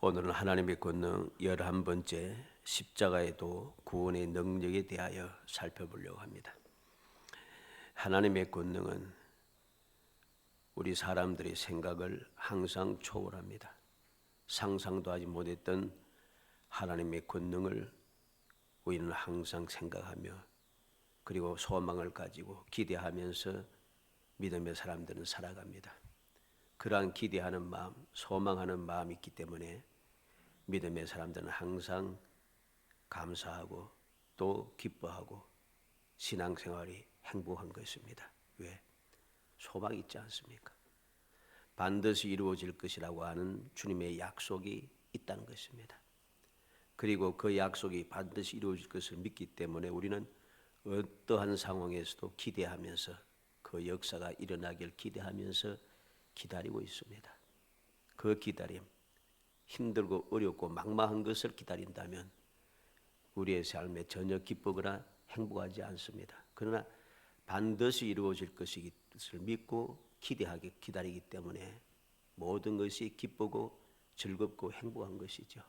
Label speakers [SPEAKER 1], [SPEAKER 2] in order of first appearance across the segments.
[SPEAKER 1] 오늘은 하나님의 권능 11번째 십자가의 도 구원의 능력에 대하여 살펴보려고 합니다. 하나님의 권능은 우리 사람들의 생각을 항상 초월합니다. 상상도 하지 못했던 하나님의 권능을 우리는 항상 생각하며 그리고 소망을 가지고 기대하면서 믿음의 사람들은 살아갑니다. 그러한 기대하는 마음, 소망하는 마음이 있기 때문에 믿음의 사람들은 항상 감사하고 또 기뻐하고 신앙생활이 행복한 것입니다. 왜? 소망이 있지 않습니까? 반드시 이루어질 것이라고 하는 주님의 약속이 있다는 것입니다. 그리고 그 약속이 반드시 이루어질 것을 믿기 때문에 우리는 어떠한 상황에서도 기대하면서 그 역사가 일어나길 기대하면서 기다리고 있습니다. 그 기다림, 힘들고 어렵고 막막한 것을 기다린다면 우리의 삶에 전혀 기쁘거나 행복하지 않습니다. 그러나 반드시 이루어질 것을 믿고 기대하게 기다리기 때문에 모든 것이 기쁘고 즐겁고 행복한 것이죠.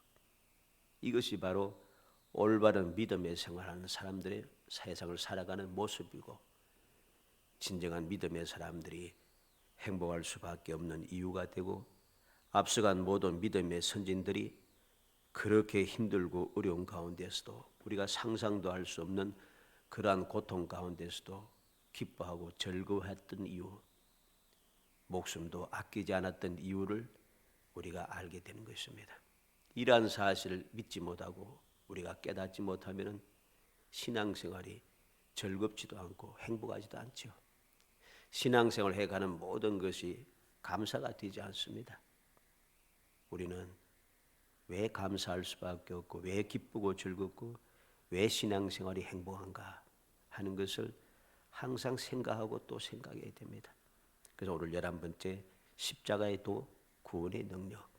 [SPEAKER 1] 이것이 바로 올바른 믿음의 생활하는 사람들의 세상을 살아가는 모습이고 진정한 믿음의 사람들이 행복할 수밖에 없는 이유가 되고 앞서간 모든 믿음의 선진들이 그렇게 힘들고 어려운 가운데서도 우리가 상상도 할 수 없는 그러한 고통 가운데서도 기뻐하고 즐거워했던 이유, 목숨도 아끼지 않았던 이유를 우리가 알게 되는 것입니다. 이러한 사실을 믿지 못하고 우리가 깨닫지 못하면 신앙생활이 즐겁지도 않고 행복하지도 않죠. 신앙생활을 해가는 모든 것이 감사가 되지 않습니다. 우리는 왜 감사할 수밖에 없고 왜 기쁘고 즐겁고 왜 신앙생활이 행복한가 하는 것을 항상 생각하고 또 생각해야 됩니다. 그래서 오늘 11번째 십자가의 도 구원의 능력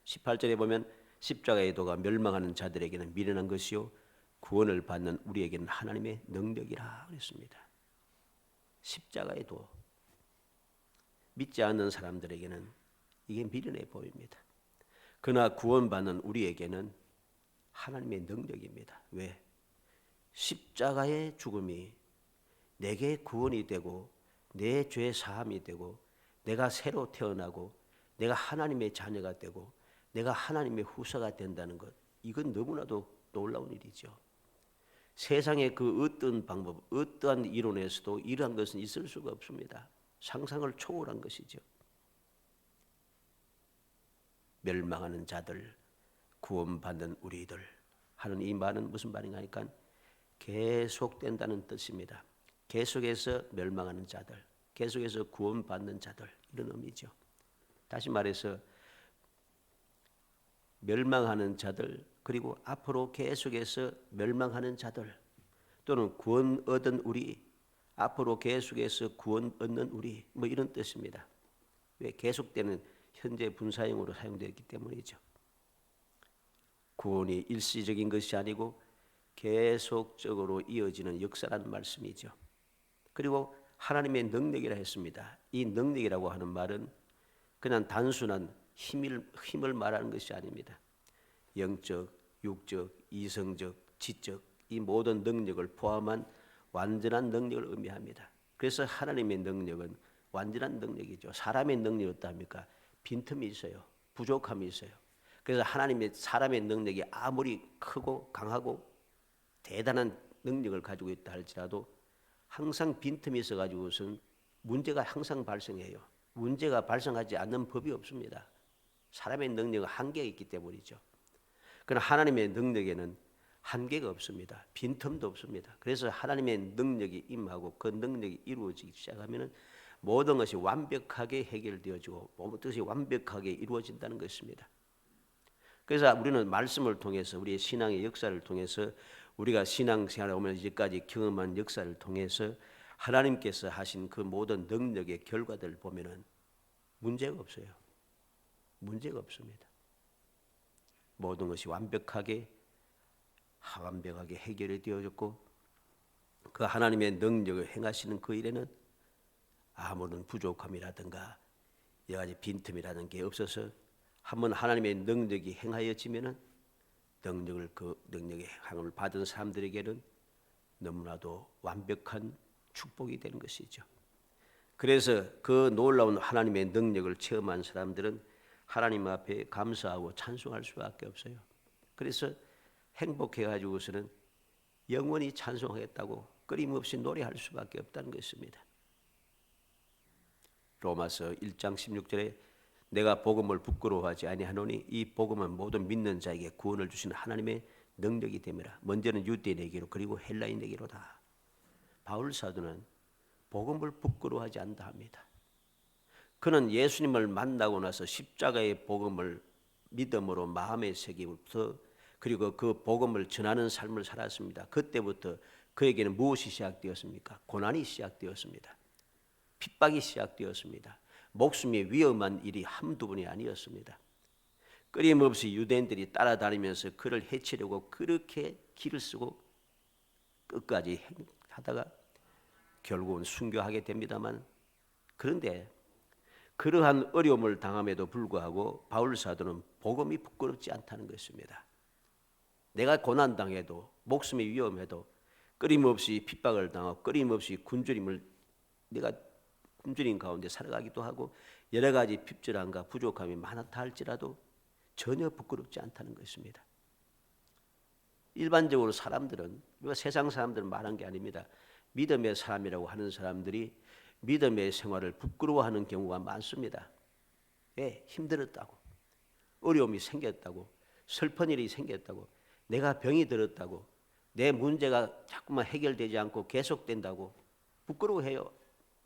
[SPEAKER 1] 18절에 보면 십자가의 도가 멸망하는 자들에게는 미련한 것이요 구원을 받는 우리에게는 하나님의 능력이라 그랬습니다. 십자가의 도 믿지 않는 사람들에게는 이게 미련해 보입니다. 그러나 구원받는 우리에게는 하나님의 능력입니다. 왜? 십자가의 죽음이 내게 구원이 되고 내 죄 사함이 되고 내가 새로 태어나고 내가 하나님의 자녀가 되고 내가 하나님의 후사가 된다는 것, 이건 너무나도 놀라운 일이죠. 세상의 그 어떤 방법, 어떠한 이론에서도 이러한 것은 있을 수가 없습니다. 상상을 초월한 것이죠. 멸망하는 자들, 구원받는 우리들 하는 이 말은 무슨 말인가 하니까 계속된다는 뜻입니다. 계속해서 멸망하는 자들, 계속해서 구원받는 자들 이런 의미죠. 다시 말해서 멸망하는 자들 그리고 앞으로 계속해서 멸망하는 자들 또는 구원 얻은 우리 앞으로 계속해서 구원 얻는 우리 뭐 이런 뜻입니다. 왜? 계속되는 현재 분사형으로 사용되었기 때문이죠. 구원이 일시적인 것이 아니고 계속적으로 이어지는 역사라는 말씀이죠. 그리고 하나님의 능력이라 했습니다. 이 능력이라고 하는 말은 그냥 단순한 힘을 말하는 것이 아닙니다. 영적, 육적, 이성적, 지적 이 모든 능력을 포함한 완전한 능력을 의미합니다. 그래서 하나님의 능력은 완전한 능력이죠. 사람의 능력이 어떠합니까? 빈틈이 있어요. 부족함이 있어요. 그래서 사람의 능력이 아무리 크고 강하고 대단한 능력을 가지고 있다 할지라도 항상 빈틈이 있어가지고선 문제가 항상 발생해요. 문제가 발생하지 않는 법이 없습니다. 사람의 능력은 한계가 있기 때문이죠. 그러나 하나님의 능력에는 한계가 없습니다. 빈틈도 없습니다. 그래서 하나님의 능력이 임하고 그 능력이 이루어지기 시작하면 모든 것이 완벽하게 해결되어지고 모든 것이 완벽하게 이루어진다는 것입니다. 그래서 우리는 말씀을 통해서 우리의 신앙의 역사를 통해서 우리가 신앙생활을 오면 이제까지 경험한 역사를 통해서 하나님께서 하신 그 모든 능력의 결과들을 보면은 문제가 없어요. 문제가 없습니다. 모든 것이 완벽하게 해결이 되어졌고 그 하나님의 능력을 행하시는 그 일에는 아무런 부족함이라든가 여러 가지 빈틈이라는 게 없어서 한번 하나님의 능력이 행하여지면은 그 능력의 행함을 받은 사람들에게는 너무나도 완벽한 축복이 되는 것이죠. 그래서 그 놀라운 하나님의 능력을 체험한 사람들은 하나님 앞에 감사하고 찬송할 수밖에 없어요. 그래서 행복해가지고서는 영원히 찬송하겠다고 끊임없이 노래할 수밖에 없다는 것입니다. 로마서 1장 16절에 내가 복음을 부끄러워하지 아니하노니 이 복음은 모든 믿는 자에게 구원을 주시는 하나님의 능력이 됨이라. 먼저는 유대인에게로 그리고 헬라인에게로다. 바울 사도는 복음을 부끄러워하지 않다 합니다. 그는 예수님을 만나고 나서 십자가의 복음을 믿음으로 마음에 새기부터 그리고 그 복음을 전하는 삶을 살았습니다. 그때부터 그에게는 무엇이 시작되었습니까? 고난이 시작되었습니다. 핍박이 시작되었습니다. 목숨이 위험한 일이 한두 번이 아니었습니다. 끊임없이 유대인들이 따라다니면서 그를 해치려고 그렇게 길을 쓰고 끝까지 하다가 결국은 순교하게 됩니다만, 그런데 그러한 어려움을 당함에도 불구하고 바울 사도는 복음이 부끄럽지 않다는 것입니다. 내가 고난당해도 목숨이 위험해도 끊임없이 핍박을 당하고 끊임없이 내가 굶주림 가운데 살아가기도 하고 여러 가지 핍절함과 부족함이 많다 할지라도 전혀 부끄럽지 않다는 것입니다. 일반적으로 사람들은, 세상 사람들은 말한 게 아닙니다. 믿음의 사람이라고 하는 사람들이 믿음의 생활을 부끄러워하는 경우가 많습니다. 왜? 힘들었다고, 어려움이 생겼다고, 슬픈 일이 생겼다고, 내가 병이 들었다고, 내 문제가 자꾸만 해결되지 않고 계속된다고 부끄러워해요.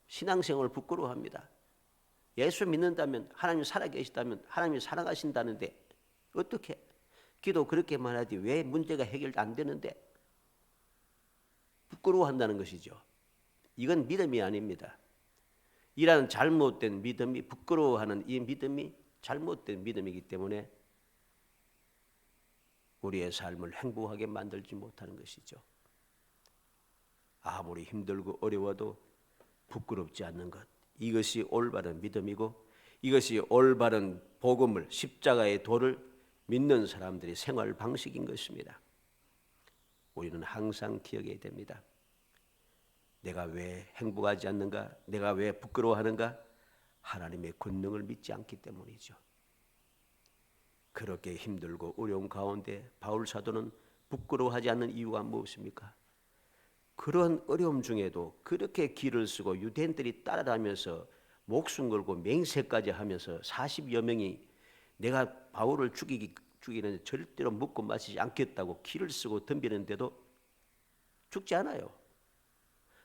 [SPEAKER 1] 신앙생활을 부끄러워합니다. 예수 믿는다면, 하나님 살아계시다면, 하나님이 살아가신다는데 어떻게 기도 그렇게만 하지 왜 문제가 해결 안 되는데 부끄러워한다는 것이죠. 이건 믿음이 아닙니다. 이러한 잘못된 믿음이, 부끄러워하는 이 믿음이 잘못된 믿음이기 때문에 우리의 삶을 행복하게 만들지 못하는 것이죠. 아무리 힘들고 어려워도 부끄럽지 않는 것, 이것이 올바른 믿음이고 이것이 올바른 복음을, 십자가의 도를 믿는 사람들의 생활 방식인 것입니다. 우리는 항상 기억해야 됩니다. 내가 왜 행복하지 않는가? 내가 왜 부끄러워하는가? 하나님의 권능을 믿지 않기 때문이죠. 그렇게 힘들고 어려운 가운데 바울 사도는 부끄러워하지 않는 이유가 무엇입니까? 그런 어려움 중에도 그렇게 길을 쓰고 유대인들이 따라다니면서 목숨 걸고 맹세까지 하면서 40여 명이 내가 바울을 죽이는 절대로 먹고 마시지 않겠다고 길을 쓰고 덤비는데도 죽지 않아요.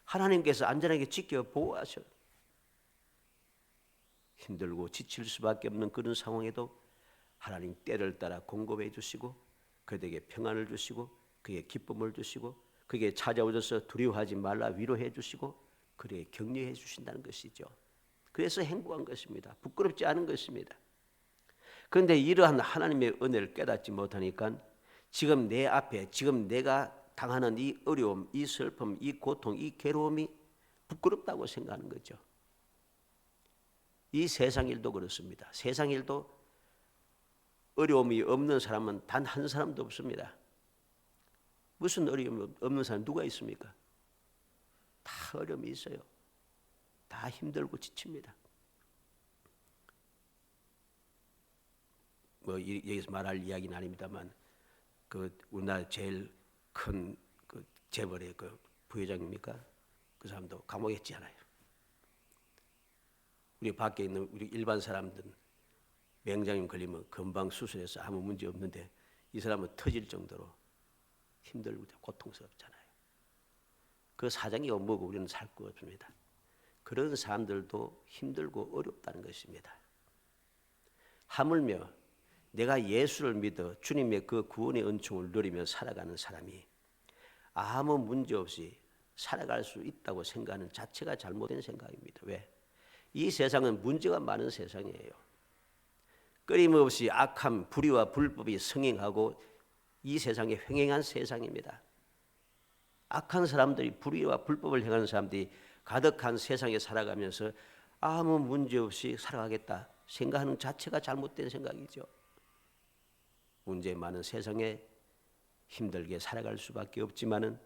[SPEAKER 1] 하나님께서 안전하게 지켜 보호하셔. 힘들고 지칠 수밖에 없는 그런 상황에도 하나님 때를 따라 공급해 주시고 그들에게 평안을 주시고 그에게 기쁨을 주시고 그에게 찾아오셔서 두려워하지 말라 위로해 주시고 그에게 격려해 주신다는 것이죠. 그래서 행복한 것입니다. 부끄럽지 않은 것입니다. 그런데 이러한 하나님의 은혜를 깨닫지 못하니까 지금 내 앞에, 지금 내가 당하는 이 어려움, 이 슬픔, 이 고통, 이 괴로움이 부끄럽다고 생각하는 거죠. 이 세상 일도 그렇습니다. 세상 일도 어려움이 없는 사람은 단 한 사람도 없습니다. 무슨 어려움이 없는 사람 누가 있습니까? 다 어려움이 있어요. 다 힘들고 지칩니다. 여기서 말할 이야기는 아닙니다만 우리나라 제일 큰 재벌의 부회장입니까? 그 사람도 감옥에 있잖아요. 우리 밖에 있는 우리 일반 사람들은 맹장염 걸리면 금방 수술해서 아무 문제 없는데 이 사람은 터질 정도로 힘들고 고통스럽잖아요. 그 사정이 뭐고 우리는 살 거 없습니다. 그런 사람들도 힘들고 어렵다는 것입니다. 하물며 내가 예수를 믿어 주님의 그 구원의 은총을 누리며 살아가는 사람이 아무 문제 없이 살아갈 수 있다고 생각하는 자체가 잘못된 생각입니다. 왜? 이 세상은 문제가 많은 세상이에요. 끊임없이 악함, 불의와 불법이 성행하고 이 세상에 횡행한 세상입니다. 악한 사람들이, 불의와 불법을 행하는 사람들이 가득한 세상에 살아가면서 아무 문제 없이 살아가겠다, 생각하는 자체가 잘못된 생각이죠. 문제 많은 세상에 힘들게 살아갈 수밖에 없지만은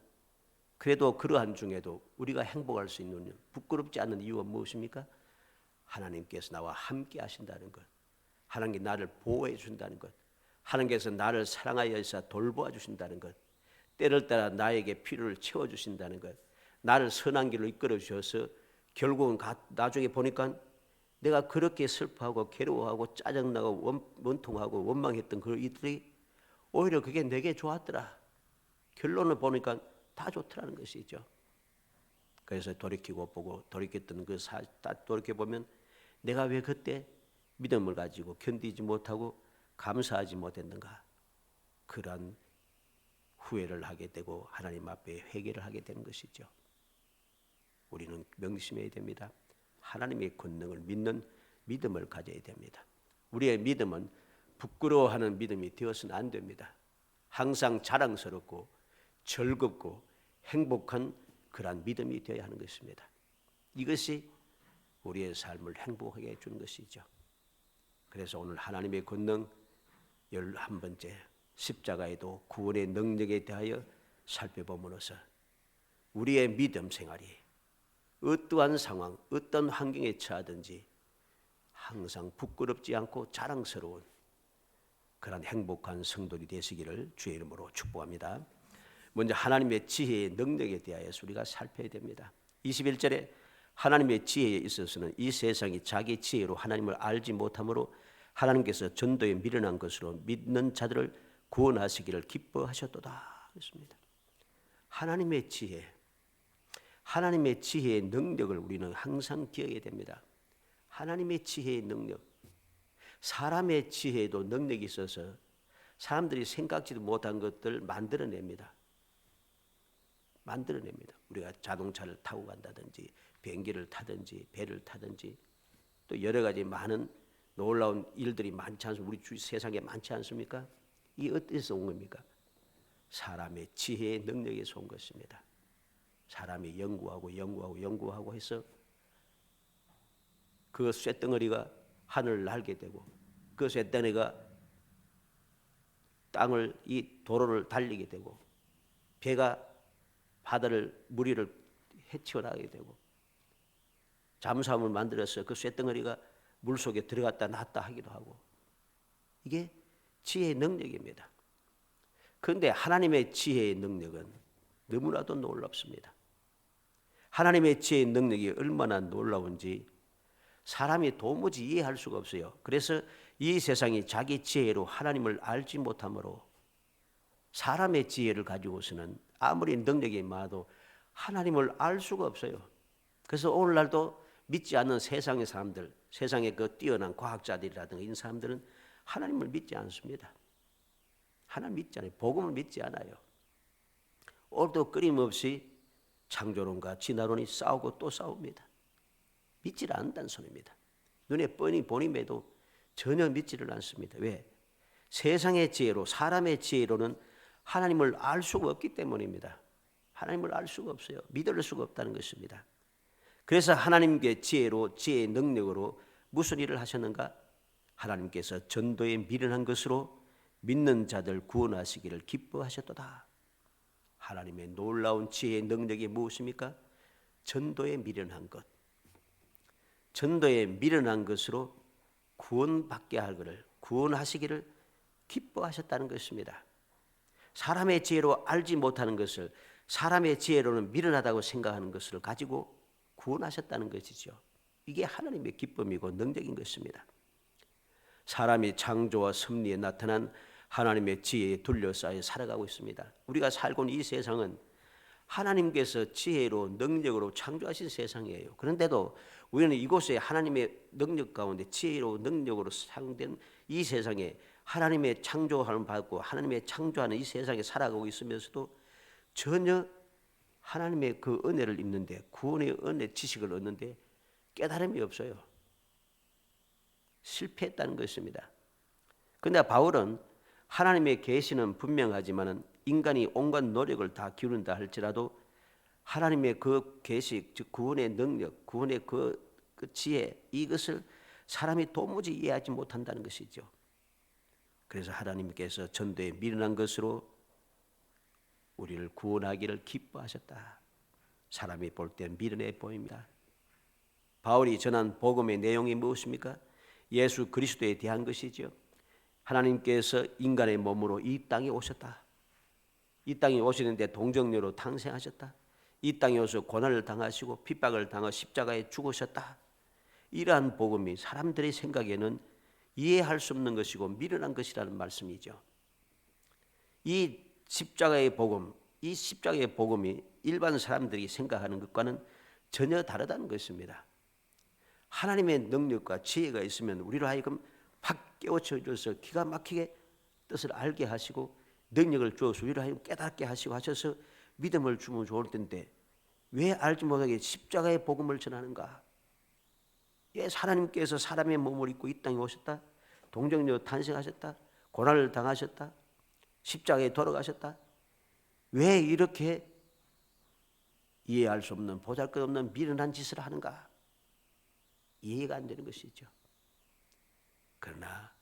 [SPEAKER 1] 그래도 그러한 중에도 우리가 행복할 수 있는 부끄럽지 않은 이유가 무엇입니까? 하나님께서 나와 함께 하신다는 것, 하나님께 나를 보호해 준다는 것, 하나님께서 나를 사랑하여 돌보아 주신다는 것, 때를 따라 나에게 필요를 채워주신다는 것, 나를 선한 길로 이끌어 주셔서 결국은 나중에 보니까 내가 그렇게 슬퍼하고 괴로워하고 짜증나고 원통하고 원망했던 그 이들이 오히려 그게 내게 좋았더라. 결론을 보니까 다 좋더라는 것이죠. 그래서 돌이키고 보고 돌이켰던 그 돌이켜보면 내가 왜 그때 믿음을 가지고 견디지 못하고 감사하지 못했는가. 그러한 후회를 하게 되고 하나님 앞에 회개를 하게 되는 것이죠. 우리는 명심해야 됩니다. 하나님의 권능을 믿는 믿음을 가져야 됩니다. 우리의 믿음은 부끄러워하는 믿음이 되어서는 안 됩니다. 항상 자랑스럽고 즐겁고 행복한 그러한 믿음이 되어야 하는 것입니다. 이것이 우리의 삶을 행복하게 해주는 것이죠. 그래서 오늘 하나님의 권능 11번째 십자가에도 구원의 능력에 대하여 살펴봄으로써 우리의 믿음 생활이 어떠한 상황, 어떤 환경에 처하든지 항상 부끄럽지 않고 자랑스러운 그런 행복한 성도들이 되시기를 주의 이름으로 축복합니다. 먼저 하나님의 지혜의 능력에 대하여서 우리가 살펴야 됩니다. 21절에 하나님의 지혜에 있어서는 이 세상이 자기 지혜로 하나님을 알지 못하므로 하나님께서 전도에 미련한 것으로 믿는 자들을 구원하시기를 기뻐하셨도다. 그렇습니다. 하나님의 지혜, 하나님의 지혜의 능력을 우리는 항상 기억해야 됩니다. 하나님의 지혜의 능력, 사람의 지혜에도 능력이 있어서 사람들이 생각지도 못한 것들을 만들어냅니다. 우리가 자동차를 타고 간다든지 비행기를 타든지 배를 타든지 또 여러 가지 많은 놀라운 일들이 많지 않습니까? 우리 세상에 많지 않습니까? 이 어디서 온 겁니까? 사람의 지혜의 능력에서 온 것입니다. 사람이 연구하고 해서 그 쇳덩어리가 하늘을 날게 되고 그 쇳덩어리가 이 도로를 달리게 되고 배가 바다를 무리를 헤쳐나가게 되고 잠수함을 만들어서 그 쇳덩어리가 물속에 들어갔다 놨다 하기도 하고 이게 지혜의 능력입니다. 그런데 하나님의 지혜의 능력은 너무나도 놀랍습니다. 하나님의 지혜의 능력이 얼마나 놀라운지 사람이 도무지 이해할 수가 없어요. 그래서 이 세상이 자기 지혜로 하나님을 알지 못하므로 사람의 지혜를 가지고서는 아무리 능력이 많아도 하나님을 알 수가 없어요. 그래서 오늘날도 믿지 않는 세상의 사람들, 세상의 그 뛰어난 과학자들이라든가 이런 사람들은 하나님을 믿지 않습니다. 하나님 믿지 않아요. 복음을 믿지 않아요. 오늘도 끊임없이 창조론과 진화론이 싸우고 또 싸웁니다. 믿지를 않는다는 소리입니다. 눈에 뻔히 보임에도 전혀 믿지를 않습니다. 왜? 세상의 지혜로 사람의 지혜로는 하나님을 알 수가 없기 때문입니다. 하나님을 알 수가 없어요. 믿을 수가 없다는 것입니다. 그래서 하나님께 지혜로 지혜의 능력으로 무슨 일을 하셨는가? 하나님께서 전도에 미련한 것으로 믿는 자들 구원하시기를 기뻐하셨도다. 하나님의 놀라운 지혜의 능력이 무엇입니까? 전도에 미련한 것. 전도에 미련한 것으로 구원받게 하기를 구원하시기를 기뻐하셨다는 것입니다. 사람의 지혜로 알지 못하는 것을 사람의 지혜로는 미련하다고 생각하는 것을 가지고 구원하셨다는 것이죠. 이게 하나님의 기쁨이고 능력인 것입니다. 사람이 창조와 섭리에 나타난 하나님의 지혜에 둘러싸여 살아가고 있습니다. 우리가 살고 있는 이 세상은 하나님께서 지혜로 능력으로 창조하신 세상이에요. 그런데도 우리는 이곳에 하나님의 능력 가운데 지혜로 능력으로 상된 이 세상에 하나님의 창조함을 받고 하나님의 창조하는 이 세상에 살아가고 있으면서도 전혀 하나님의 그 은혜를 입는데 구원의 은혜 지식을 얻는데 깨달음이 없어요. 실패했다는 것입니다. 그런데 바울은 하나님의 계시는 분명하지만은 인간이 온갖 노력을 다 기울인다 할지라도 하나님의 그 계시, 즉 구원의 능력, 구원의 그 지혜 이것을 사람이 도무지 이해하지 못한다는 것이죠. 그래서 하나님께서 전도에 미련한 것으로 우리를 구원하기를 기뻐하셨다. 사람이 볼 때 미련해 보입니다. 바울이 전한 복음의 내용이 무엇입니까? 예수 그리스도에 대한 것이죠. 하나님께서 인간의 몸으로 이 땅에 오셨다. 이 땅에 오시는데 동정녀로 탄생하셨다. 이 땅에 오셔서 고난을 당하시고 핍박을 당하 십자가에 죽으셨다. 이러한 복음이 사람들의 생각에는 이해할 수 없는 것이고 미련한 것이라는 말씀이죠. 이 십자가의 복음, 이 십자가의 복음이 일반 사람들이 생각하는 것과는 전혀 다르다는 것입니다. 하나님의 능력과 지혜가 있으면 우리로 하여금 확 깨우쳐줘서 기가 막히게 뜻을 알게 하시고 능력을 주어서 우리로 하여금 깨닫게 하시고 하셔서 믿음을 주면 좋을 텐데 왜 알지 못하게 십자가의 복음을 전하는가? 예, 하나님께서 사람의 몸을 입고 이 땅에 오셨다. 동정녀 탄생하셨다. 고난을 당하셨다. 십자가에 돌아가셨다. 왜 이렇게 이해할 수 없는 보잘것없는 미련한 짓을 하는가? 이해가 안 되는 것이죠. 그러나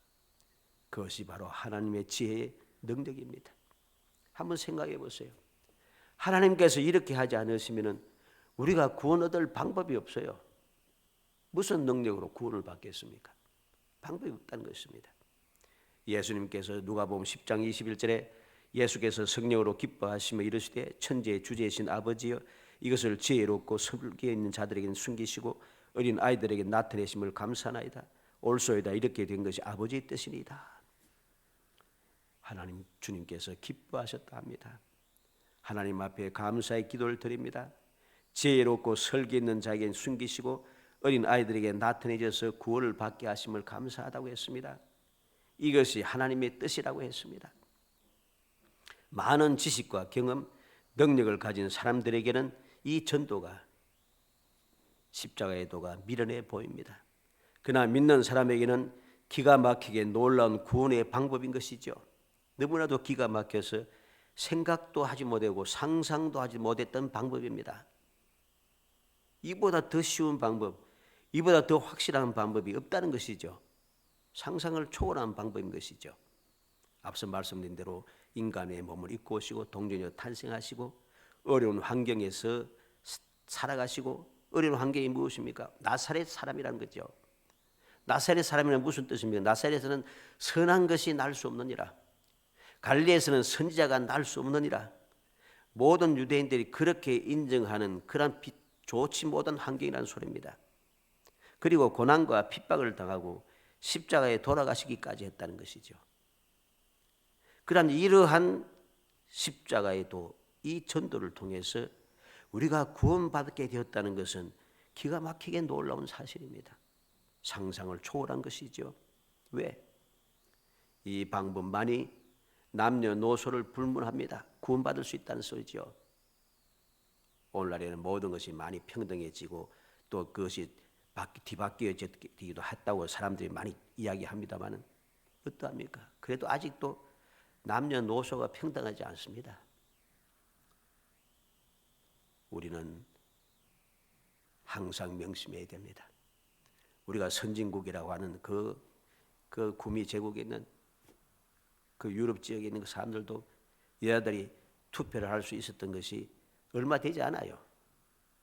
[SPEAKER 1] 그것이 바로 하나님의 지혜의 능력입니다. 한번 생각해 보세요. 하나님께서 이렇게 하지 않으시면 우리가 구원 얻을 방법이 없어요. 무슨 능력으로 구원을 받겠습니까? 방법이 없다는 것입니다. 예수님께서 누가복음 10장 21절에 예수께서 성령으로 기뻐하시며 이르시되 천지의 주제이신 아버지여 이것을 지혜롭고 설계 있는 자들에게는 숨기시고 어린 아이들에게 나타내심을 감사하나이다. 올소이다 이렇게 된 것이 아버지의 뜻이니이다. 하나님 주님께서 기뻐하셨다 합니다. 하나님 앞에 감사의 기도를 드립니다. 지혜롭고 설계 있는 자에게는 숨기시고 어린 아이들에게 나타내셔서 구원을 받게 하심을 감사하다고 했습니다. 이것이 하나님의 뜻이라고 했습니다. 많은 지식과 경험, 능력을 가진 사람들에게는 이 전도가 십자가의 도가 미련해 보입니다. 그러나 믿는 사람에게는 기가 막히게 놀라운 구원의 방법인 것이죠. 너무나도 기가 막혀서 생각도 하지 못하고 상상도 하지 못했던 방법입니다. 이보다 더 쉬운 방법, 이보다 더 확실한 방법이 없다는 것이죠. 상상을 초월한 방법인 것이죠. 앞서 말씀드린 대로 인간의 몸을 입고 오시고 동정녀 탄생하시고 어려운 환경에서 살아가시고 어려운 환경이 무엇입니까? 나사렛 사람이라는 거죠. 나사렛 사람이란 무슨 뜻입니까? 나사렛에서는 선한 것이 날 수 없느니라. 갈릴리에서는 선지자가 날 수 없느니라. 모든 유대인들이 그렇게 인정하는 그런 좋지 못한 환경이라는 소리입니다. 그리고 고난과 핍박을 당하고 십자가에 돌아가시기까지 했다는 것이죠. 그러한 이러한 십자가의 도, 이 전도를 통해서 우리가 구원받게 되었다는 것은 기가 막히게 놀라운 사실입니다. 상상을 초월한 것이죠. 왜? 이 방법만이 남녀노소를 불문합니다. 구원받을 수 있다는 소리죠. 오늘날에는 모든 것이 많이 평등해지고 또 그것이 뒤바뀌어지기도 했다고 사람들이 많이 이야기합니다만 어떠합니까? 그래도 아직도 남녀노소가 평등하지 않습니다. 우리는 항상 명심해야 됩니다. 우리가 선진국이라고 하는 그 구미 제국에 있는 그 유럽 지역에 있는 그 사람들도 여자들이 투표를 할 수 있었던 것이 얼마 되지 않아요.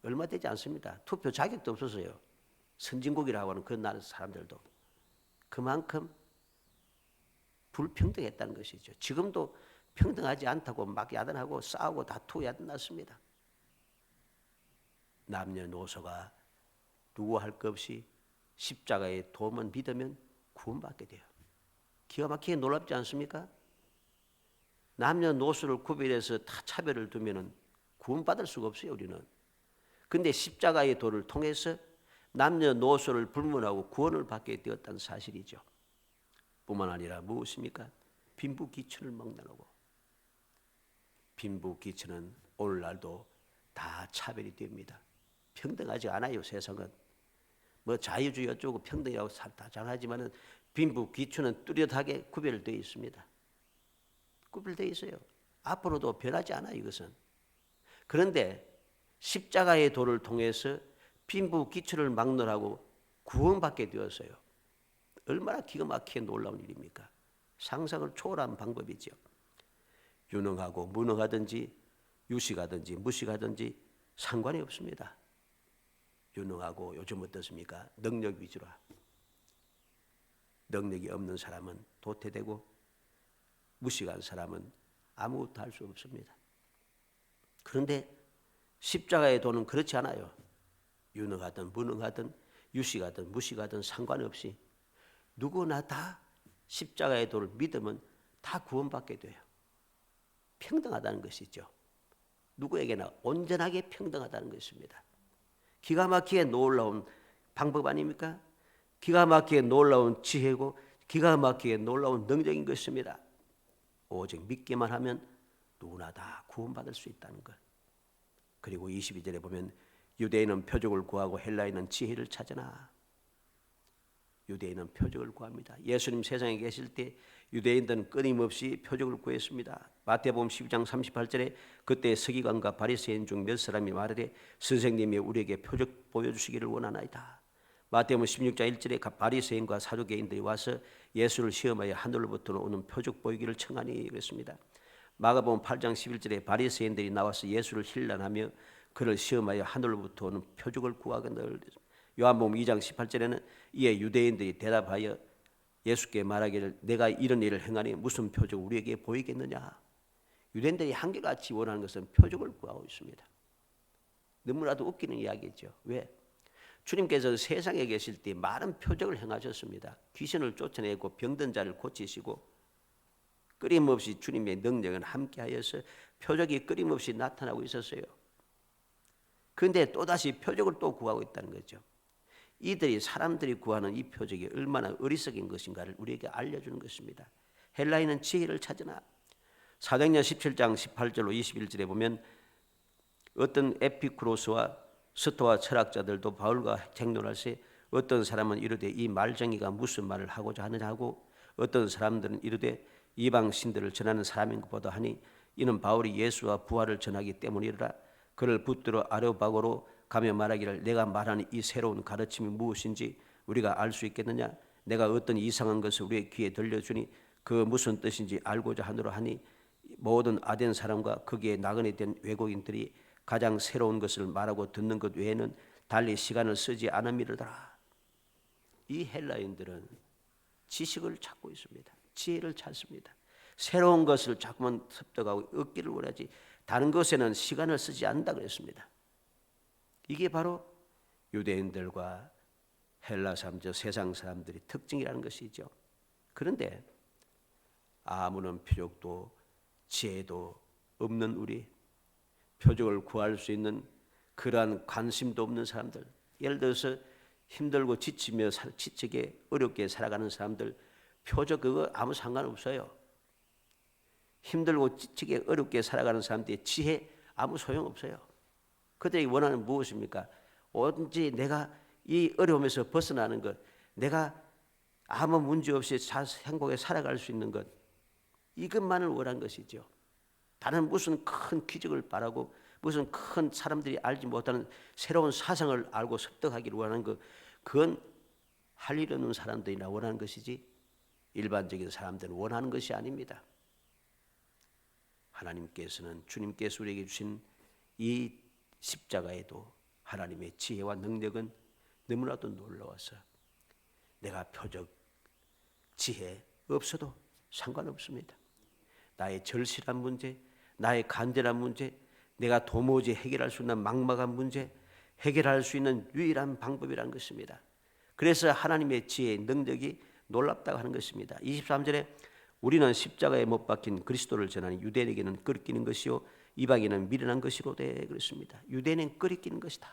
[SPEAKER 1] 얼마 되지 않습니다. 투표 자격도 없었어요. 선진국이라고 하는 그 나라 사람들도 그만큼 불평등했다는 것이죠. 지금도 평등하지 않다고 막 야단하고 싸우고 다투고 야단났습니다. 남녀노소가 누구 할 것 없이 십자가의 도움을 믿으면 구원받게 돼요. 기가 막히게 놀랍지 않습니까? 남녀노소를 구별해서 다 차별을 두면 구원받을 수가 없어요. 우리는. 그런데 십자가의 도를 통해서 남녀노소를 불문하고 구원을 받게 되었다는 사실이죠. 뿐만 아니라 무엇입니까? 빈부귀천을 막론하고, 빈부귀천은 오늘날도 다 차별이 됩니다. 평등하지 않아요. 세상은 뭐 자유주의 어쩌고 평등이라고 다 잘하지만은 빈부귀천은 뚜렷하게 구별되어 있습니다. 구별되어 있어요. 앞으로도 변하지 않아요. 이것은. 그런데 십자가의 도를 통해서 빈부귀천을 막론하고 구원받게 되었어요. 얼마나 기가 막히게 놀라운 일입니까? 상상을 초월한 방법이죠. 유능하고 무능하든지 유식하든지 무식하든지 상관이 없습니다. 유능하고 요즘 어떻습니까? 능력 위주라. 능력이 없는 사람은 도태되고 무식한 사람은 아무것도 할 수 없습니다. 그런데 십자가의 도는 그렇지 않아요. 유능하든 무능하든 유식하든 무식하든 상관없이 누구나 다 십자가의 도를 믿으면 다 구원받게 돼요. 평등하다는 것이죠. 누구에게나 온전하게 평등하다는 것입니다. 기가 막히게 놀라운 방법 아닙니까? 기가 막히게 놀라운 지혜고 기가 막히게 놀라운 능력인 것입니다. 오직 믿기만 하면 누구나 다 구원받을 수 있다는 것. 그리고 22절에 보면 유대인은 표적을 구하고 헬라인은 지혜를 찾으나. 유대인은 표적을 구합니다. 예수님 세상에 계실 때 유대인들은 끊임없이 표적을 구했습니다. 마태복음 12장 38절에 그때 서기관과 바리새인 중 몇 사람이 말하되 선생님이 우리에게 표적 보여주시기를 원하나이다. 마태복음 16장 1절에 바리새인과 사두개인들이 와서 예수를 시험하여 하늘로부터 오는 표적 보이기를 청하니 그랬습니다. 마가복음 8장 11절에 바리새인들이 나와서 예수를 힐난하며 그를 시험하여 하늘로부터 오는 표적을 구하거늘. 요한복음 2장 18절에는 이에 유대인들이 대답하여 예수께 말하기를 내가 이런 일을 행하니 무슨 표적 우리에게 보이겠느냐. 유대인들이 한결같이 원하는 것은 표적을 구하고 있습니다. 너무나도 웃기는 이야기죠. 왜? 주님께서 세상에 계실 때 많은 표적을 행하셨습니다. 귀신을 쫓아내고 병든 자를 고치시고 끊임없이 주님의 능력은 함께하여서 표적이 끊임없이 나타나고 있었어요. 그런데 또다시 표적을 또 구하고 있다는 거죠. 이들이 사람들이 구하는 이 표적이 얼마나 어리석인 것인가를 우리에게 알려주는 것입니다. 헬라인은 지혜를 찾으나. 사도행전 17장 18절로 21절에 보면 어떤 에피쿠로스와 스토아 철학자들도 바울과 쟁론할세 어떤 사람은 이르되 이 말쟁이가 무슨 말을 하고자 하느냐 하고 어떤 사람들은 이르되 이방 신들을 전하는 사람인 것보다 하니 이는 바울이 예수와 부활을 전하기 때문이라. 그를 붙들어 아레오파고로 가며 말하기를 내가 말하는 이 새로운 가르침이 무엇인지 우리가 알 수 있겠느냐. 내가 어떤 이상한 것을 우리의 귀에 들려주니 그 무슨 뜻인지 알고자 하노라 하니 모든 아덴 사람과 거기에 나그네 된 외국인들이 가장 새로운 것을 말하고 듣는 것 외에는 달리 시간을 쓰지 않음이로더라. 이 헬라인들은 지식을 찾고 있습니다. 지혜를 찾습니다. 새로운 것을 자꾸만 습득하고 얻기를 원하지 다른 것에는 시간을 쓰지 않는다 그랬습니다. 이게 바로 유대인들과 헬라 사람들, 세상 사람들의 특징이라는 것이죠. 그런데 아무런 표적도 지혜도 없는 우리, 표적을 구할 수 있는 그러한 관심도 없는 사람들, 예를 들어서 힘들고 지치며 지치게 어렵게 살아가는 사람들, 표적 그거 아무 상관없어요. 힘들고 지치게 어렵게 살아가는 사람들의 지혜 아무 소용없어요. 그들이 원하는 무엇입니까? 언제 내가 이 어려움에서 벗어나는 것, 내가 아무 문제 없이 행복하게 살아갈 수 있는 것, 이것만을 원하는 것이죠. 다른 무슨 큰 기적을 바라고 무슨 큰 사람들이 알지 못하는 새로운 사상을 알고 습득하기를 원하는 것, 그건 할 일 없는 사람들이나 원하는 것이지 일반적인 사람들은 원하는 것이 아닙니다. 하나님께서는 주님께서 우리에게 주신 이 십자가에도 하나님의 지혜와 능력은 너무나도 놀라워서 내가 표적, 지혜 없어도 상관없습니다. 나의 절실한 문제, 나의 간절한 문제, 내가 도무지 해결할 수 있는 막막한 문제, 해결할 수 있는 유일한 방법이라는 것입니다. 그래서 하나님의 지혜의 능력이 놀랍다고 하는 것입니다. 23절에 우리는 십자가에 못 박힌 그리스도를 전하니 유대인에게는 끄리끼는 것이요 이방인은 미련한 것이로되 그렇습니다. 유대인은 끄리끼는 것이다.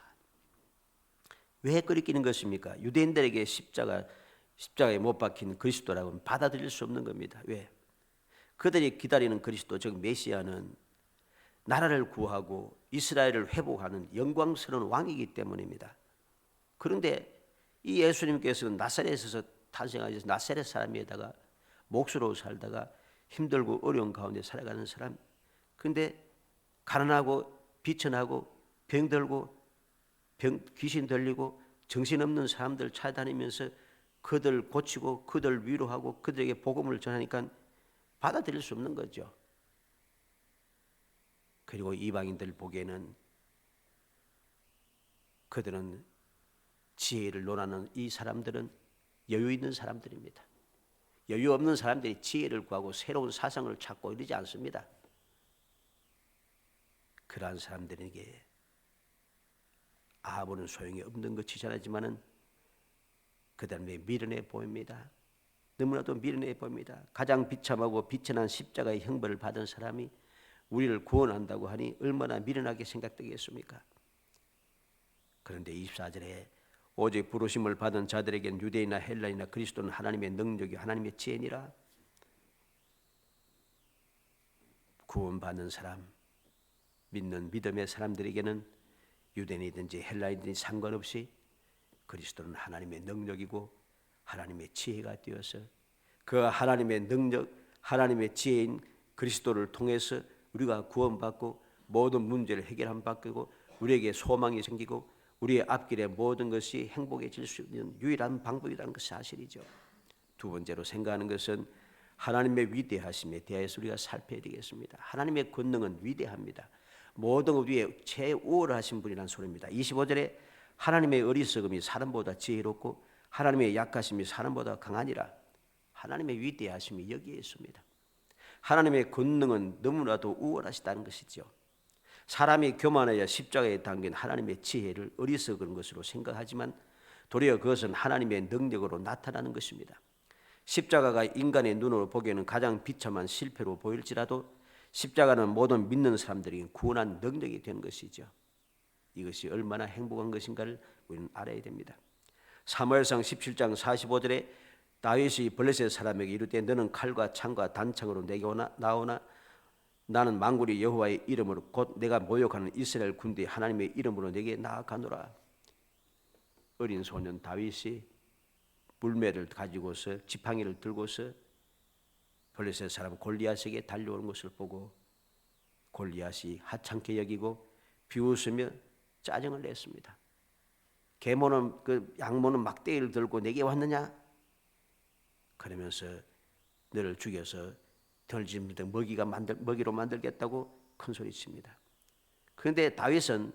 [SPEAKER 1] 왜 끄리끼는 것입니까? 유대인들에게 십자가에 못 박힌 그리스도라고는 받아들일 수 없는 겁니다. 왜? 그들이 기다리는 그리스도 즉 메시아는 나라를 구하고 이스라엘을 회복하는 영광스러운 왕이기 때문입니다. 그런데 이 예수님께서는 나사렛에서 탄생하셔서 나사렛 사람에다가 목수로 살다가 힘들고 어려운 가운데 살아가는 사람, 그런데 가난하고 비천하고 병들고 귀신 들리고 정신없는 사람들 찾아다니면서 그들 고치고 그들 위로하고 그들에게 복음을 전하니까 받아들일 수 없는 거죠. 그리고 이방인들 보기에는 그들은 지혜를 논하는 이 사람들은 여유 있는 사람들입니다. 여유 없는 사람들이 지혜를 구하고 새로운 사상을 찾고 이러지 않습니다. 그러한 사람들에게 아무런 소용이 없는 것이 전하지만은 그다음에 미련해 보입니다. 너무나도 미련해 보입니다. 가장 비참하고 비천한 십자가의 형벌을 받은 사람이 우리를 구원한다고 하니 얼마나 미련하게 생각되겠습니까? 그런데 24절에 오직 부르심을 받은 자들에게는 유대인이나 헬라인이나 그리스도는 하나님의 능력이 하나님의 지혜니라. 구원받는 사람, 믿는 믿음의 사람들에게는 유대인이든지 헬라인이든지 상관없이 그리스도는 하나님의 능력이고 하나님의 지혜가 되어서 그 하나님의 능력, 하나님의 지혜인 그리스도를 통해서 우리가 구원받고 모든 문제를 해결한 바뀌고 우리에게 소망이 생기고 우리의 앞길에 모든 것이 행복해질 수 있는 유일한 방법이라는 것이 사실이죠. 두 번째로 생각하는 것은 하나님의 위대하심에 대해서 우리가 살펴야 되겠습니다. 하나님의 권능은 위대합니다. 모든 것 위에 최우월하신 분이라는 소리입니다. 25절에 하나님의 어리석음이 사람보다 지혜롭고 하나님의 약하심이 사람보다 강하니라. 하나님의 위대하심이 여기에 있습니다. 하나님의 권능은 너무나도 우월하시다는 것이죠. 사람이 교만하여 십자가에 담긴 하나님의 지혜를 어리석은 것으로 생각하지만 도리어 그것은 하나님의 능력으로 나타나는 것입니다. 십자가가 인간의 눈으로 보기에는 가장 비참한 실패로 보일지라도 십자가는 모든 믿는 사람들이 구원한 능력이 된 것이죠. 이것이 얼마나 행복한 것인가를 우리는 알아야 됩니다. 사무엘상 17장 45절에 다윗이 블레셋 사람에게 이르되 너는 칼과 창과 단창으로 내게 나오나 나는 만군의 여호와의 이름으로 곧 내가 모욕하는 이스라엘 군대의 하나님의 이름으로 내게 나아가노라. 어린 소년 다윗이 물매를 가지고서 지팡이를 들고서 블레셋 사람 골리앗에게 달려오는 것을 보고 골리앗이 하찮게 여기고 비웃으며 짜증을 냈습니다. 계모는 양모는 막대기를 들고 내게 왔느냐? 그러면서 너를 죽여서 덜집는 먹이로 만들겠다고 큰 소리칩니다. 그런데 다윗은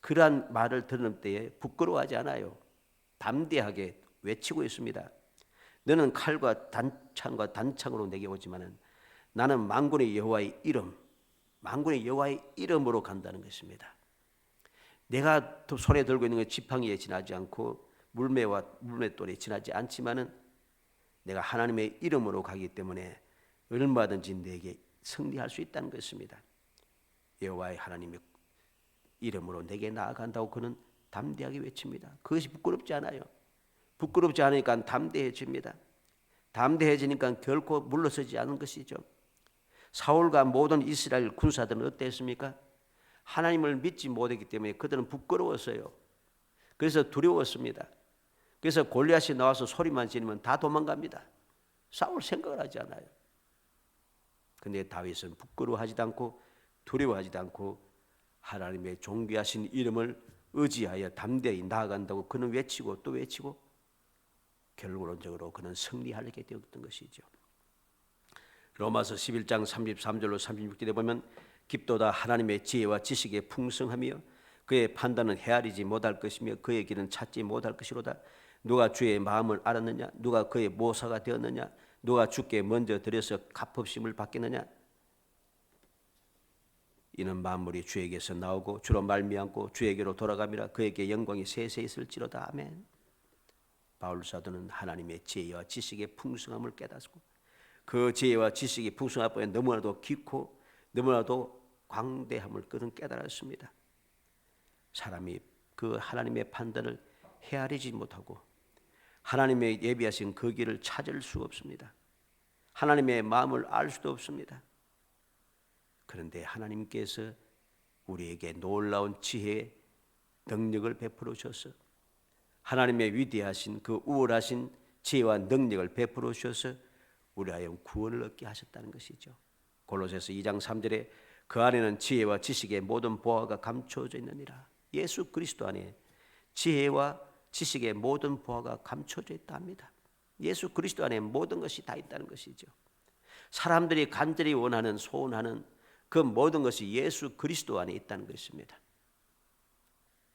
[SPEAKER 1] 그러한 말을 들은 때에 부끄러워하지 않아요. 담대하게 외치고 있습니다. 너는 칼과 단창과 단창으로 내게 오지만은 나는 만군의 여호와의 이름, 만군의 여호와의 이름으로 간다는 것입니다. 내가 손에 들고 있는 것 지팡이에 지나지 않고 물매와 물맷돌에 지나지 않지만은 내가 하나님의 이름으로 가기 때문에 얼마든지 내게 승리할 수 있다는 것입니다. 여호와의 하나님의 이름으로 내게 나아간다고 그는 담대하게 외칩니다. 그것이 부끄럽지 않아요. 부끄럽지 않으니까 담대해집니다. 담대해지니까 결코 물러서지 않은 것이죠. 사울과 모든 이스라엘 군사들은 어땠습니까? 하나님을 믿지 못했기 때문에 그들은 부끄러웠어요. 그래서 두려웠습니다. 그래서 골리앗이 나와서 소리만 지르면 다 도망갑니다. 싸울 생각을 하지 않아요. 그런데 다윗은 부끄러워하지도 않고 두려워하지도 않고 하나님의 존귀하신 이름을 의지하여 담대히 나아간다고 그는 외치고 또 외치고 결론적으로 그는 승리하게 되었던 것이죠. 로마서 11장 33절로 36절에 보면 깊도다 하나님의 지혜와 지식의 풍성하며 그의 판단은 헤아리지 못할 것이며 그의 길은 찾지 못할 것이로다. 누가 주의 마음을 알았느냐? 누가 그의 모사가 되었느냐? 누가 주께 먼저 들여서 값없음을 받겠느냐? 이는 만물이 주에게서 나오고 주로 말미암고 주에게로 돌아감이라. 그에게 영광이 세세 있을지로다. 아멘. 바울 사도는 하나님의 지혜와 지식의 풍성함을 깨닫고 그 지혜와 지식이 풍성할 뿐에 너무나도 깊고 너무나도 광대함을 그는 깨달았습니다. 사람이 그 하나님의 판단을 헤아리지 못하고 하나님의 예비하신 그 길을 찾을 수 없습니다. 하나님의 마음을 알 수도 없습니다. 그런데 하나님께서 우리에게 놀라운 지혜의 능력을 베풀어 주셔서 하나님의 위대하신 그 우월하신 지혜와 능력을 베풀어 주셔서 우리하여 구원을 얻게 하셨다는 것이죠. 골로새서 2장 3절에 그 안에는 지혜와 지식의 모든 보화가 감춰져 있느니라. 예수 그리스도 안에 지혜와 지식의 모든 보화가 감춰져 있다 합니다. 예수 그리스도 안에 모든 것이 다 있다는 것이죠. 사람들이 간절히 원하는 소원하는 그 모든 것이 예수 그리스도 안에 있다는 것입니다.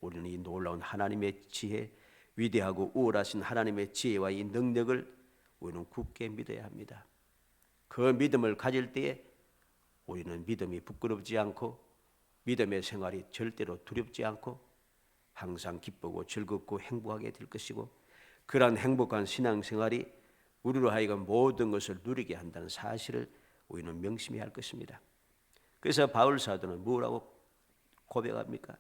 [SPEAKER 1] 우리는 이 놀라운 하나님의 지혜, 위대하고 우월하신 하나님의 지혜와 이 능력을 우리는 굳게 믿어야 합니다. 그 믿음을 가질 때에 우리는 믿음이 부끄럽지 않고 믿음의 생활이 절대로 두렵지 않고 항상 기쁘고 즐겁고 행복하게 될 것이고, 그러한 행복한 신앙생활이 우리로 하여금 모든 것을 누리게 한다는 사실을 우리는 명심해야 할 것입니다. 그래서 바울 사도는 뭐라고 고백합니까?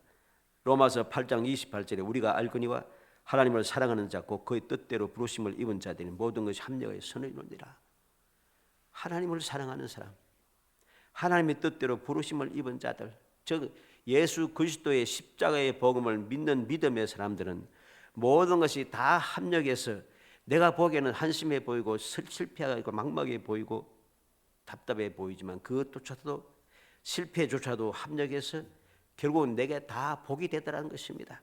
[SPEAKER 1] 로마서 8장 28절에 우리가 알거니와 하나님을 사랑하는 자 곧 그의 뜻대로 부르심을 입은 자들이 모든 것이 합력하여 선을 이루니라. 하나님을 사랑하는 사람, 하나님의 뜻대로 부르심을 입은 자들, 즉 예수 그리스도의 십자가의 복음을 믿는 믿음의 사람들은 모든 것이 다 합력해서 내가 보기에는 한심해 보이고 실패하고 막막해 보이고 답답해 보이지만 그것조차도 실패조차도 합력해서 결국은 내게 다 복이 되더라는 것입니다.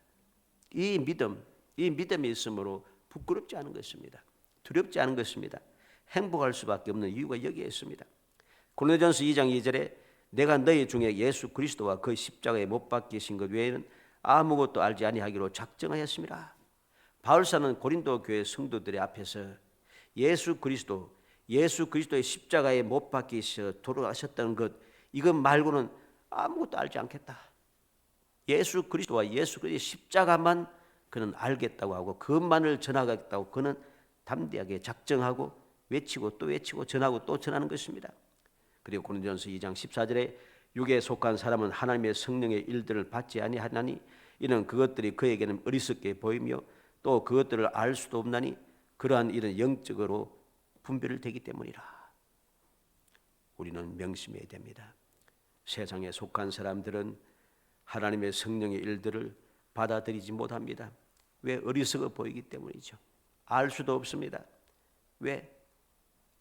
[SPEAKER 1] 이 믿음이 있으므로 부끄럽지 않은 것입니다. 두렵지 않은 것입니다. 행복할 수밖에 없는 이유가 여기에 있습니다. 고린도전서 2장 2절에 내가 너희 중에 예수 그리스도와 그 십자가에 못 박히신 것 외에는 아무것도 알지 아니하기로 작정하였습니다. 바울사는 고린도 교회 성도들의 앞에서 예수 그리스도의 십자가에 못 박히셔 돌아가셨다는 것, 이것 말고는 아무것도 알지 않겠다. 예수 그리스도와 예수 그리스도의 십자가만 그는 알겠다고 하고 그것만을 전하겠다고 그는 담대하게 작정하고 외치고 또 외치고 전하고 또 전하는 것입니다. 그리고 고린도전서 2장 14절에 육에 속한 사람은 하나님의 성령의 일들을 받지 아니하나니 이는 그것들이 그에게는 어리석게 보이며 또 그것들을 알 수도 없나니 그러한 일은 영적으로 분별되기 때문이라. 우리는 명심해야 됩니다. 세상에 속한 사람들은 하나님의 성령의 일들을 받아들이지 못합니다. 왜? 어리석어 보이기 때문이죠. 알 수도 없습니다. 왜?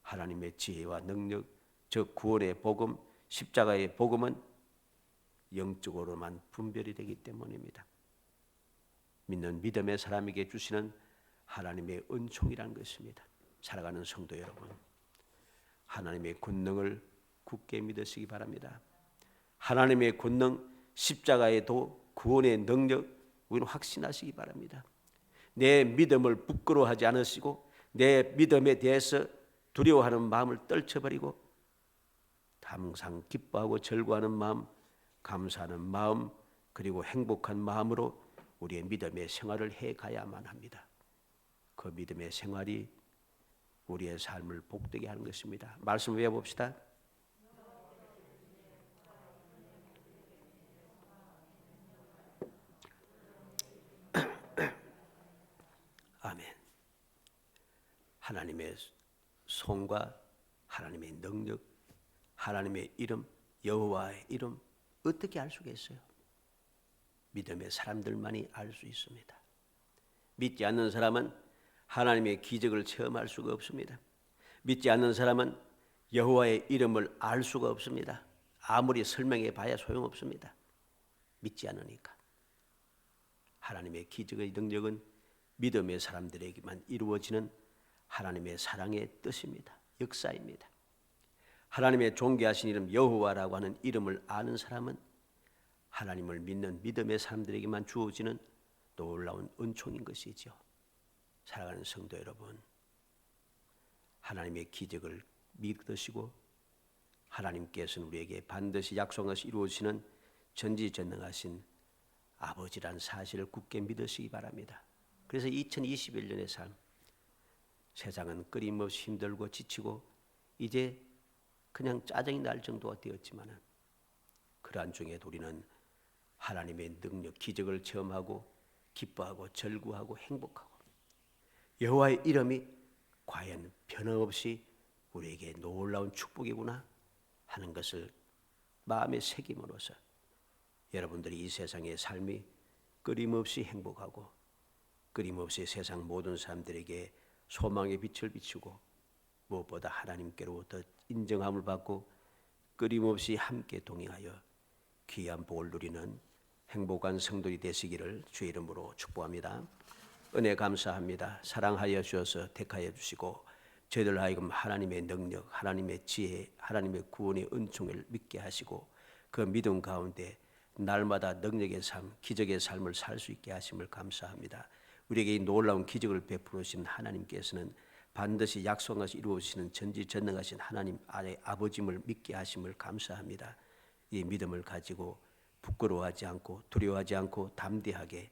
[SPEAKER 1] 하나님의 지혜와 능력, 즉 구원의 복음, 십자가의 복음은 영적으로만 분별이 되기 때문입니다. 믿는 믿음의 사람에게 주시는 하나님의 은총이라는 것입니다. 살아가는 성도 여러분, 하나님의 권능을 굳게 믿으시기 바랍니다. 하나님의 권능, 십자가의 도, 구원의 능력 우리는 확신하시기 바랍니다. 내 믿음을 부끄러워하지 않으시고 내 믿음에 대해서 두려워하는 마음을 떨쳐버리고 항상 기뻐하고 절구하는 마음, 감사하는 마음, 그리고 행복한 마음으로 우리의 믿음의 생활을 해가야만 합니다. 그 믿음의 생활이 우리의 삶을 복되게 하는 것입니다. 말씀 외워봅시다. 아멘. 하나님의 손과 하나님의 능력, 하나님의 이름, 여호와의 이름 어떻게 알 수가 있어요? 믿음의 사람들만이 알 수 있습니다. 믿지 않는 사람은 하나님의 기적을 체험할 수가 없습니다. 믿지 않는 사람은 여호와의 이름을 알 수가 없습니다. 아무리 설명해 봐야 소용없습니다. 믿지 않으니까. 하나님의 기적의 능력은 믿음의 사람들에게만 이루어지는 하나님의 사랑의 뜻입니다. 역사입니다. 하나님의 존귀하신 이름 여호와라고 하는 이름을 아는 사람은 하나님을 믿는 믿음의 사람들에게만 주어지는 놀라운 은총인 것이죠. 사랑하는 성도 여러분, 하나님의 기적을 믿으시고 하나님께서는 우리에게 반드시 약속하시 이루어지는 전지전능하신 아버지란 사실을 굳게 믿으시기 바랍니다. 그래서 2021년의 삶, 세상은 끊임없이 힘들고 지치고 이제 그냥 짜증이 날 정도가 되었지만은 그러한 중에도 우리는 하나님의 능력, 기적을 체험하고 기뻐하고 절구하고 행복하고 여호와의 이름이 과연 변함없이 우리에게 놀라운 축복이구나 하는 것을 마음에 새김으로써 여러분들이 이 세상의 삶이 끊임없이 행복하고 끊임없이 세상 모든 사람들에게 소망의 빛을 비추고 무엇보다 하나님께로 더 인정함을 받고 끊임없이 함께 동행하여 귀한 복을 누리는 행복한 성도들이 되시기를 주의 이름으로 축복합니다. 은혜 감사합니다. 사랑하여 주셔서 택하여 주시고 저희들 하여금 하나님의 능력, 하나님의 지혜, 하나님의 구원의 은총을 믿게 하시고 그 믿음 가운데 날마다 능력의 삶, 기적의 삶을 살 수 있게 하심을 감사합니다. 우리에게 이 놀라운 기적을 베푸신 하나님께서는 반드시 약속한 것을 이루어지시는 전지전능하신 하나님 아래 아버짐을 믿게 하심을 감사합니다. 이 믿음을 가지고 부끄러워하지 않고 두려워하지 않고 담대하게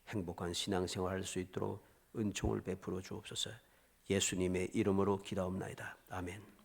[SPEAKER 1] 행복한 신앙생활을 할 수 있도록 은총을 베풀어 주옵소서. 예수님의 이름으로 기도옵나이다. 아멘.